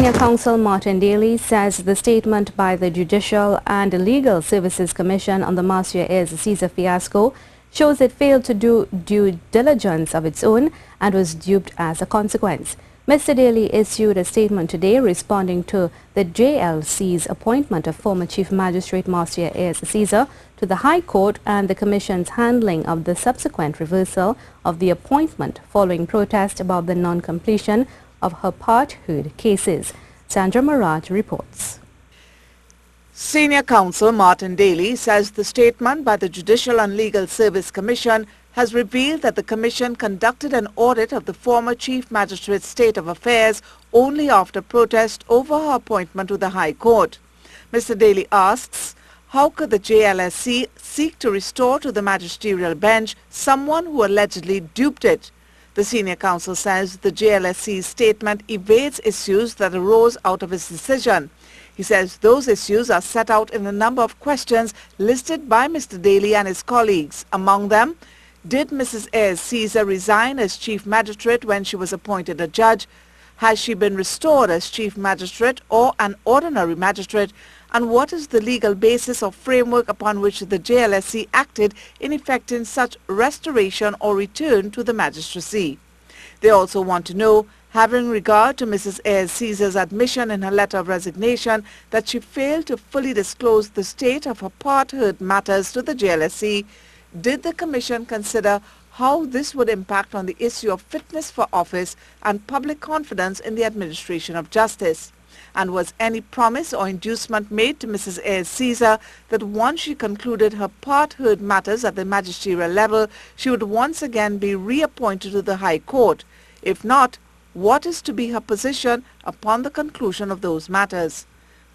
Senior Counsel Martin Daly says the statement by the Judicial and Legal Services Commission on the Marcia Ayers-Caesar fiasco shows it failed to do due diligence of its own and was duped as a consequence. Mr. Daly issued a statement today responding to the JLSC's appointment of former Chief Magistrate Marcia Ayers-Caesar to the High Court and the Commission's handling of the subsequent reversal of the appointment following protest about the non-completion of her part-heard cases. Sandra Maraj reports. Senior Counsel Martin Daly says the statement by the Judicial and Legal Service Commission has revealed that the Commission conducted an audit of the former Chief Magistrate's state of affairs only after protest over her appointment to the High Court. Mr. Daly asks, how could the JLSC seek to restore to the magisterial bench someone who allegedly duped it? The senior counsel says the JLSC's statement evades issues that arose out of its decision. He says those issues are set out in a number of questions listed by Mr. Daly and his colleagues. Among them, did Mrs. Ayers-Caesar resign as Chief Magistrate when she was appointed a judge? Has she been restored as Chief Magistrate or an ordinary magistrate? And what is the legal basis or framework upon which the JLSC acted in effecting such restoration or return to the magistracy? They also want to know, having regard to Mrs. Ayers-Caesar's admission in her letter of resignation that she failed to fully disclose the state of her part-heard matters to the JLSC, did the Commission consider how this would impact on the issue of fitness for office and public confidence in the administration of justice? And was any promise or inducement made to Mrs. Ayers-Caesar that once she concluded her part-heard matters at the magisterial level, she would once again be reappointed to the High Court? If not, what is to be her position upon the conclusion of those matters?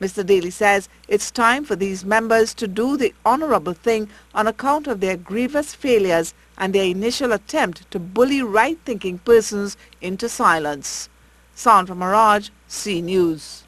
Mr. Daly says it's time for these members to do the honorable thing on account of their grievous failures and their initial attempt to bully right-thinking persons into silence. Sandra Maraj, C News.